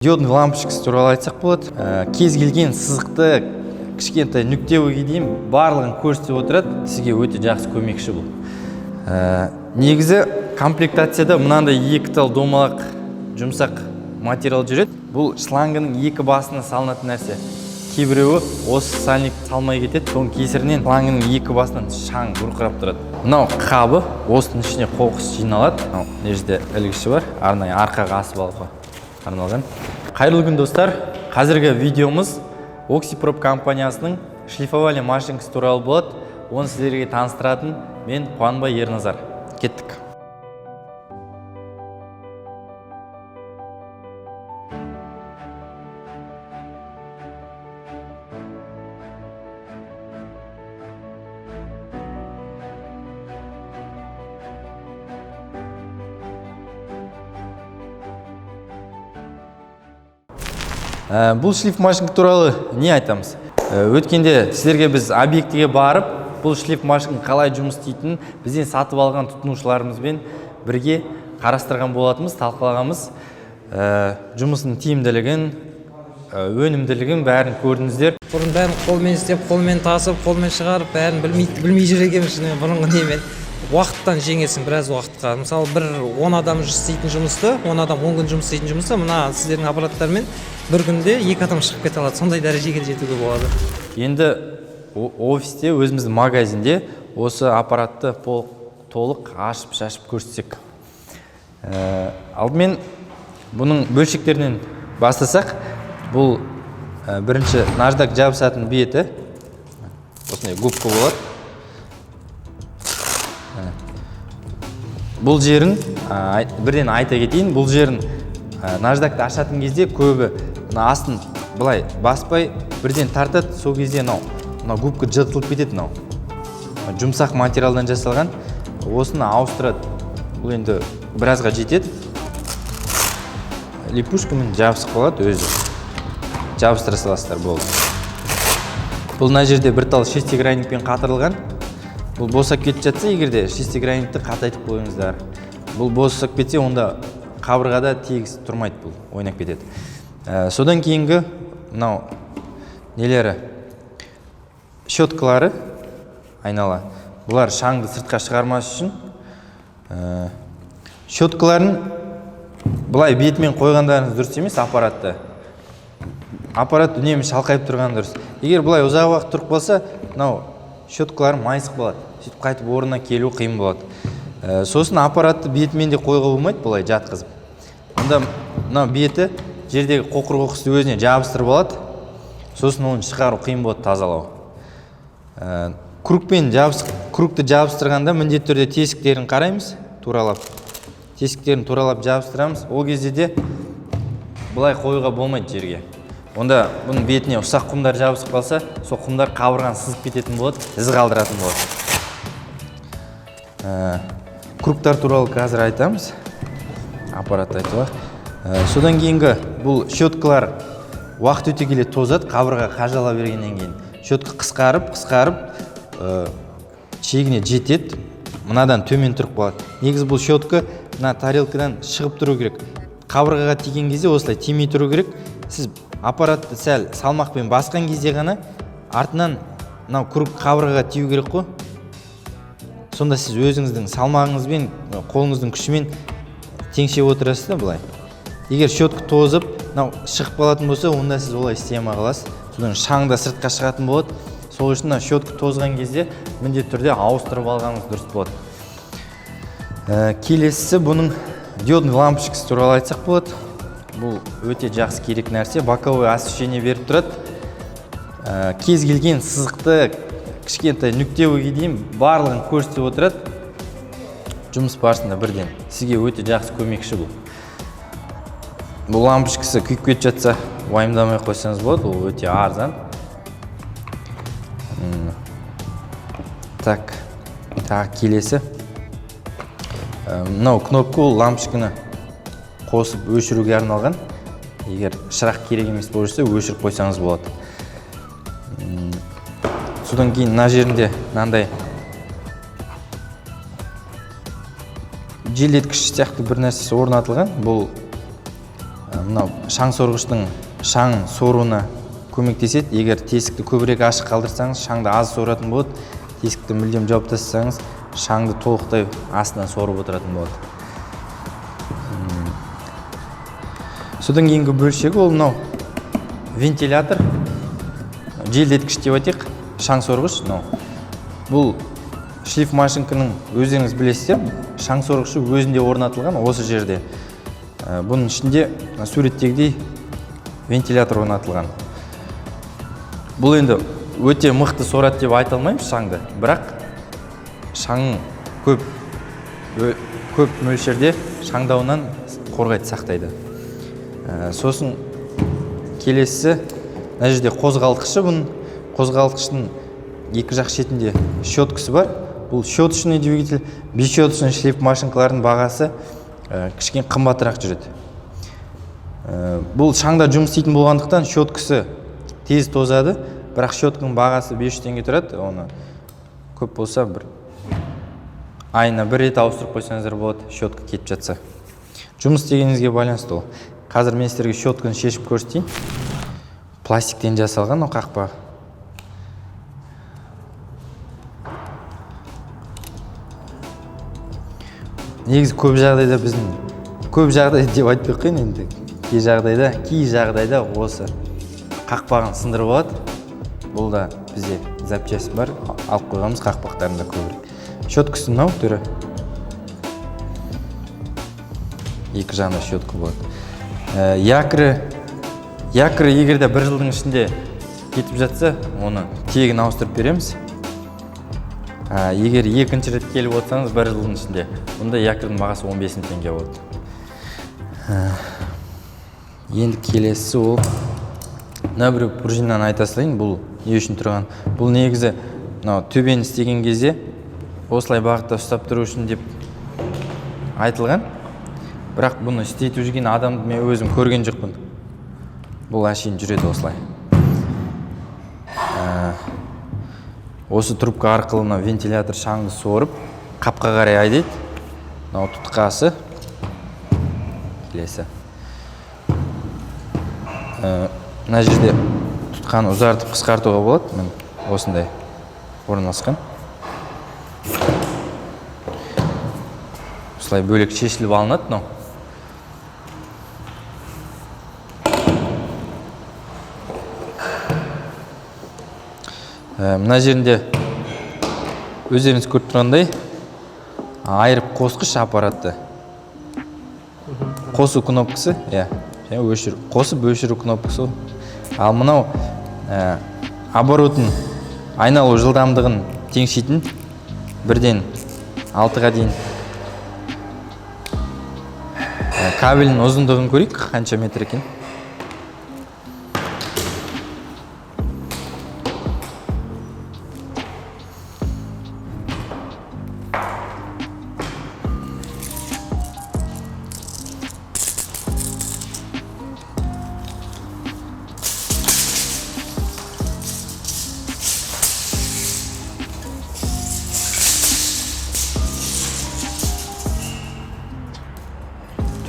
Диодный лампочкасы туралы айтсақ болады. Кез келген сызықты кішкентай нүктеге дейін барлығын көрсетіп отырады. Сізге өте жақсы көмекші бұл. Негізі комплектацияда мынандай екі тал домалақ жұмсақ материал жүреді. Бұл шлангының екі басына салынатын нәрсе. Кейбіреуі осы сальник салмай кетеді. Соның кесірінен шлангының екі басынан шаң бұрқырап тұрады. Мынау қабы осының ішіне қоқыс жиналады. Мына жерде ілгіші бар. Арнайы арқаға асып алуға арналған. Қайырлы күн достар. Қазіргі видеомыз Oxyprop компаниясының шлифовальный машинкасы туралы болады. Оны сіздерге таныстыратын мен Қуанбай Ерназар. Кеттік. Бұл шлиф машинка туралы не айтамыз? Өткенде сіздерге біз объектіге барып, бұл шлиф машинка қалай жұмыс істейтінін бізден сатып алған тұтынушыларымызбен бірге қарастырған болатымыз, талқылағанбыз. Жұмысының тиімділігін, өнімділігін бәрін көрдіңіздер. Бұрын бәрін қолмен істеп, қолмен тасып, қолмен шығарып, бәрін білмей жүр екенмін шыны бұрынғы немен. Уақыттан жеңесің біраз уақытқа. Мысалы, бір 10 адам істейтін жұмысты, 10 адам 10 күн жұмыс істейтін жұмысты, мына сіздердің аппараттармен бір күнде 2 адам шығып кете алады. Сондай дәрежеге жетуге болады. Енді офисте, өзіміздің магазинде осы аппаратты толық ашып шашып көрсетсек. Алдымен бұның бөлшектерінен бастасақ, бұл бірінші наждак жабысатын беті. Осындай губка болады. Бұл жерін бірден айта кетейін. Бұл жерін наждакты ашатын кезде көбі астын былай баспай бірден тартады. Сол кезде мына губка жыртылып кетеді. Жұмсақ материалдан жасалған. Осыны ауыстырады. Бұл енді біразға жетеді. Липушкамен жабысып қалады өзі. Жабыстыра саласыздар болды. Бұл мына жерде бір тал шестигранникпен қатырылған. Бұл босап кетіп жатса, егерде шестигранникті қатайтып қойыңыздар. Бұл босап кетсе, онда қабырғада тегіс тұрмайды, бұл ойнап кетеді. Содан кейінгі мынау нелері щеткалары айнала. Бұлар шаңды сыртқа шығармас үшін. Щеткаларын бұлай бетімен қойғандарыңыз дұрыс емес, аппаратты. Аппарат үнемі шалқайып тұрған дұрыс. Егер бұлай ұзақ уақыт тұрып қалса, мынау щеткалары майысып қалады. Сөйтіп қайтып орнына келу қиын болады. Сосын аппаратты бетімен де қойға болмайды, бұлай жатқызып. Онда мынау беті жердегі қоқыр-қоқысты өзіне жабыстырып алады. Сосын оны шығару қиын болады, тазалау. Крукты жабыстырғанда міндетті түрде тесіктерін қараймыз, туралап. Тесіктерін туралап жабыстырамыз. Ол кезде де бұлай қойға болмайды жерге. Онда бұның бетіне ұсақ құмдар жабысып қалса, сол құмдар қабырған сызып кететін болады, із қалдыратын болады. Круктар туралы қазір айтамыз. Аппарат айтуға. Содан кейінгі бұл щеткалар уақыт өте келе тозады, қабырға қажала бергеннен кейін. Щетка қысқарып, шегіне жетеді, мынадан төмен тұрып қалады. Негізі бұл щетка мына тарелкадан шығып тұру керек. Қабырғаға тиген кезде осылай тимей тұру керек. Сіз аппаратты сәл салмақпен басқан кезде ғана артынан мынау круг қабырғаға тию керек қой. Сонда сіз өзіңіздің салмағыңызбен, қолыңыздың күшімен теңшеп отырасыз да былай. Егер щетка тозып, шығып қалатын болса, онда сіз олай істей алмай қаласыз. Содан шаңда сыртқа шығатын болады. Сол үшін щетка тозған кезде міндетті түрде ауыстырып алғаныңыз дұрыс болады. Келесісі бұның диодный лампочкасы туралы айтсақ болады. Бұл өте жақсы керек нәрсе. Боковой освещение беріп тұрады. Кез келген сызықты кішкентай нүктеге дейін барлығын көрсетіп отырады. Жұмыс барысында бірден. Сізге өте жақсы көмекші бұл. Бұл лампочкасы күйіп кетіп жатса, уайымдамай қойсаңыз болады. Ол өте арзан. Так, келесі. Мынау кнопка ол лампочканы қосып өшіруге арналған. Егер шырақ керек емес болса, өшіріп қойсаңыз болады. Содан кейін мына жерінде мынандай желдеткіш сияқты бір нәрсесі орнатылған. Бұл мынау шаң сорғыштың шаң соруына көмектеседі. Егер тесікті көбірек ашық қалдырсаңыз, шаңды аз соратын болады. Тесікті мүлдем жауып тастасаңыз, шаңды толықтай астынан сорып отыратын болады. Содан кейінгі бөлшегі ол мынау вентилятор, желдеткіш деп айтайық, шаң сорғыш. Бұл шлиф машинканың өздеріңіз білесіздер, шаң сорғышы өзінде орнатылған осы жерде. Бұның ішінде суреттегідей вентилятор орнатылған. Бұл енді өте мықты сорат деп айта алмаймыз шаңды, бірақ шаң көп мөлшерде шаңдауынан қорғайды, сақтайды. Сосын келесі, мына жерде қозғалтқышы. Бұның қозғалтқыштың екі жақ шетінде щеткасы бар. Бұл щеточный двигатель, бесщеточный шлиф машинкалардың бағасы кішкене қымбатырақ жүреді. Бұл шаңда жұмыс істейтін болғандықтан щеткасы тез тозады, бірақ щетканың бағасы 500 теңге тұрады. Оны көп болса бір айына бір рет ауыстырып қойсаңыздар болады, щетка кетіп жатса. Жұмыс істегеніңізге байланысты ол. Қазір мен сіздерге щетканы шешіп көрсетейін. Пластиктен жасалған ол қақпа. Негізі көп жағдайда деп айтпай қойын енді. Кей жағдайда осы қақпағын сындырып алады. Бұл да бізде запчасть бар, алып қойғанбыз қақпақтарында көбірек. Щеткасы мынау түрі. Екі жағында щетка болады. Якры егерде бір жылдың ішінде кетіп жатса, оны тегін ауыстырып береміз. Егер екінші рет келіп отырсаңыз бір жылдың ішінде, бұнда якрдың бағасы 15 теңге болады. Енді келесі ол, мына бір пружинаны айта салайын, бұл не үшін тұрған? Бұл негізі төбені істеген кезде осылай бағытта ұстап тұру үшін деп айтылған. Бірақ бұны істетіп жүрген адамды мен өзім көрген жоқпын. Бұл әшейін жүреді осылай. Осы трубка арқылы вентилятор шаңды сорып, қапқа қарай айдайды. Мынау тұтқасы. Келесі. Мына жерде тұтқаны ұзартып қысқартуға болады. Мен осындай орналасқан. Осылай бөлек шешіліп алынады. Мына жерінде өздеріңіз көріп тұрғандай айырып қосқыш аппараты. Қосу кнопкасы, қосып өшіру кнопкасы. Ал мынау оборотын айналу жылдамдығын теңшейтін 1-ден 6-ға дейін. Кабелінің ұзындығын көрейік, қанша метр екен.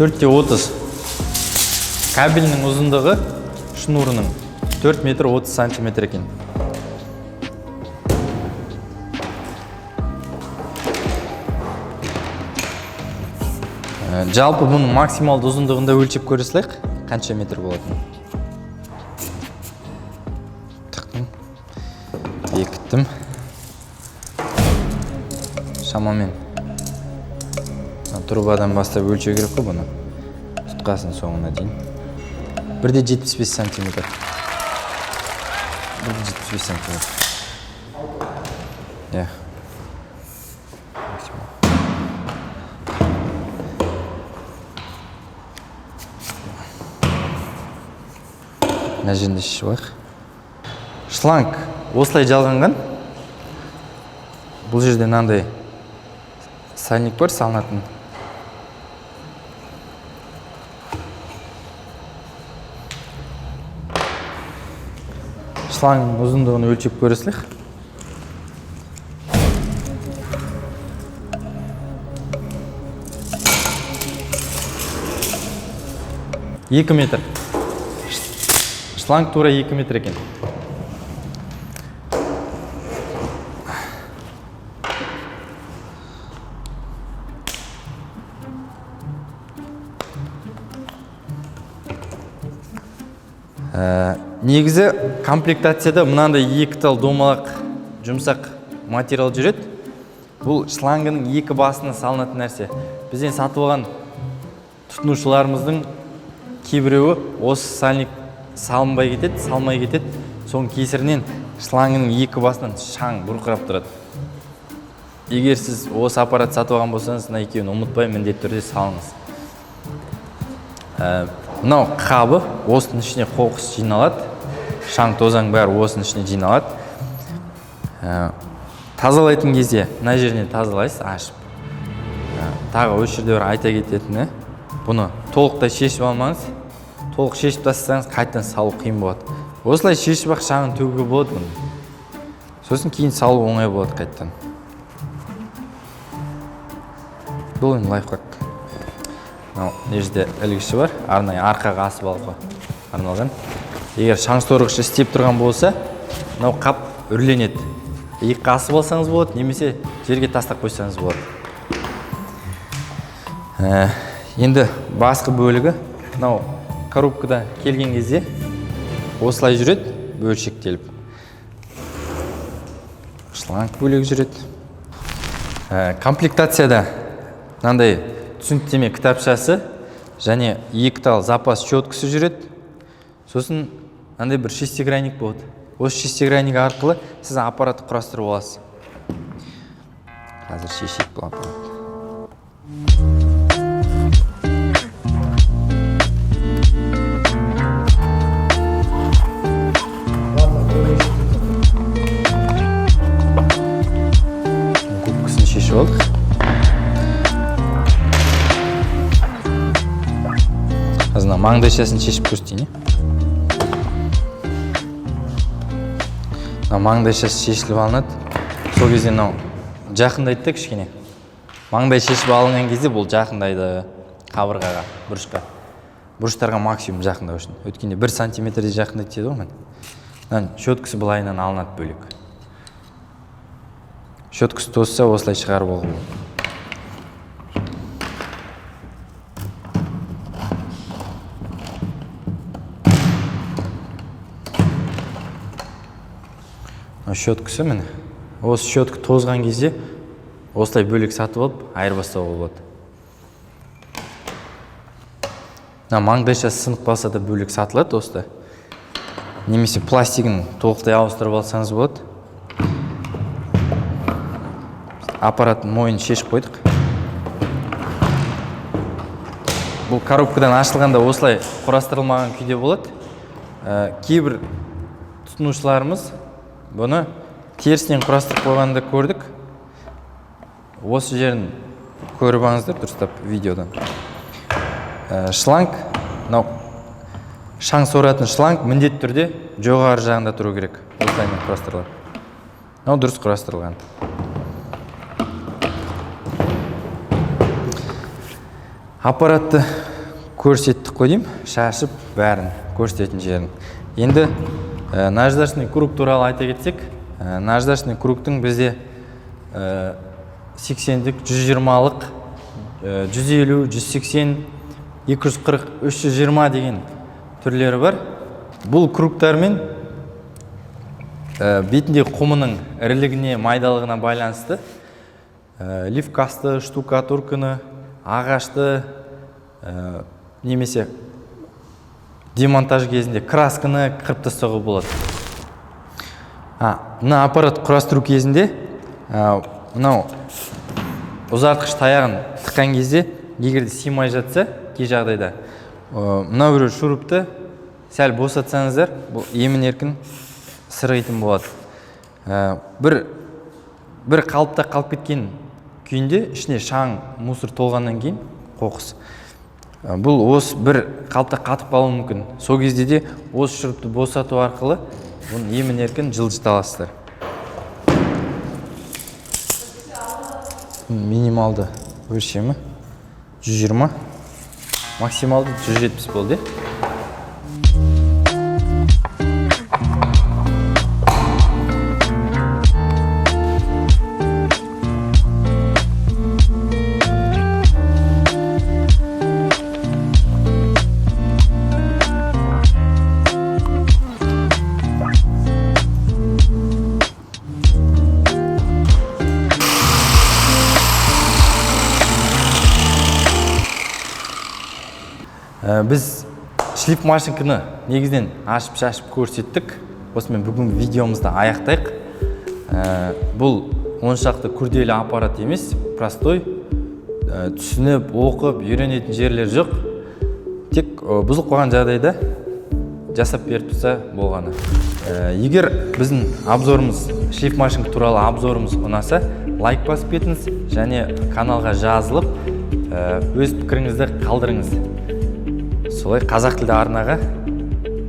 Төртте 30. Кабелінің ұзындығы шнурының 4 метр 30 сантиметр екен. Жалпы бұның максималды ұзындығында өлшеп көре салайық, қанша метр болатын. Тықтым, бекіттім. Шамамен трубадан бастап өлшеу керек қой бұны. Тұтқасын соңына дейін. 1,75 сантиметр. 1,75 сантиметр. Мына жерінде шешіп алайық. Шланг осылай жалғанған. Бұл жерде мынандай сальник бар, салынатын. Шлангның ұзындығын өлшеп көре салайық. 2 метр. Шланг тура 2 метр екен. Негізі комплектацияда мынандай 2 тал домалақ жұмсақ материал жүреді. Бұл шлангының 2 басына салынатын нәрсе. Бізден сатып алған тұтынушыларымыздың кейбіреуі осы сальник салмай кетеді. Соның кесірінен шлангының 2 басынан шаң бұрқырап тұрады. Егер сіз осы аппарат сатып алған болсаңыз, мына екеуін ұмытпай міндетті түрде салыңыз. Мынау қабы, осының ішіне қоқыс жиналады. Шаң тозаң бәрі осының ішіне жиналады. Тазалайтын кезде мына жерінен тазалайсыз, ашып. Тағы осы жерде бір айта кететіні, бұны толықтай шешіп алмаңыз. Толық шешіп тастасаңыз, қайтадан салу қиын болады. Осылай шешіп ақ шаңын төгуге болады бұны. Сосын кейін салу оңай болады қайтадан. Бұл енді лайфхак. Мына жерде ілгіші бар, арнайы арқаға асып алуға арналған. Егер шаң сорғышы істеп тұрған болса, мынау қап үрленеді. Иыққа асып алсаңыз болады, немесе жерге тастап қойсаңыз болады. Енді басқы бөлігі, мынау коробкада келген кезде осылай жүреді, бөлшектеліп. Шланг бөлігі жүреді. Комплектацияда мынандай түсініктеме кітапшасы және 2 тал запас щеткасы жүреді. Сосын мынандай бір шестигранник болады. Осы шестигранник арқылы сіз аппаратты құрастырып аласыз. Қазір шешейік бұл аппарат. Губкасын шешіп алдық. Қазір маңдайшасын шешіп көрсетейін. Маңдайшасы шешіліп алынады. Сол кезде жақындайды да кішкене. Маңдай шешіп алынған кезде бұл жақындайды қабырғаға, бұрышқа. Бұрыштарға максимум жақындау үшін. Өткенде 1 сантиметрде жақындайды деді ғой. Щеткасы былайынан алынады бөлек. Щеткасы тозса осылай шығарып алуға болады. Щеткасы міне. Осы щетка тозған кезде осылай бөлек сатып алып, айырбастауға болады. Маңдайшасы сынып қалса да бөлек сатылады осылай. Немесе пластигін толықтай ауыстырып алсаңыз болады. Аппараттың мойнын шешіп қойдық. Бұл коробкадан ашылғанда осылай құрастырылмаған күйде болады. Кейбір тұтынушыларымыз бұны терісінен құрастырып қойғанды көрдік. Осы жерін көріп алыңыздар дұрыстап видеодан. Шланг, шаң соратын шланг міндетті түрде жоғары жағында тұру керек. Осылаймен құрастырылады. Дұрыс құрастырылған. Аппаратты көрсеттік қой деймін, шашып бәрін көрсететін жерін. Енді наждачный круг туралы айта кетсек, наждачный кругтың бізде 80-дік, 120-лық, 150, 180, 240, 320 деген түрлері бар. Бұл кругтармен бетінде құмының ірілігіне, майдалығына байланысты лифкасты, штукатурканы, ағашты, немесе демонтаж кезінде красканы қырып тастауға болады. Мына аппарат құрастыру кезінде мынау ұзартқыш таяғын тыққан кезде егерде сыймай жатса, кей жағдайда мына бір шурупты сәл босатсаңыздар, бұл емін-еркін сырғитын болады. Бір қалыпта қалып кеткен күйінде ішіне шаң, мусор толғаннан кейін қоқыс. Бұл осы бір қалыпта қатып қалуы мүмкін. Сол кезде де осы шурупты босату арқылы бұны емін-еркін жылжыта аласыздар. Минималды өлшемі 120. максималды 170 болды. Біз шлиф машинканы негізден ашып-шашып көрсеттік. Осымен бүгінгі видеомызды аяқтайық. Бұл оншақты күрделі аппарат емес, простой. Түсініп, оқып, үйренетін жерлер жоқ. Тек бұзылып қалған жағдайда жасап беріп тұрса болғаны. Егер біздің обзорымыз, шлиф машинка туралы обзорымыз ұнаса, лайк басып кетіңіз және каналға жазылып, өз пікіріңізді қалдырыңыз. Солай қазақ тілді арнаға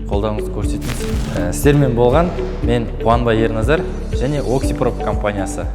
қолдауыңызды көрсетіңіз. Сіздермен болған мен Қуанбай Ерназар және Оксипроп компаниясы.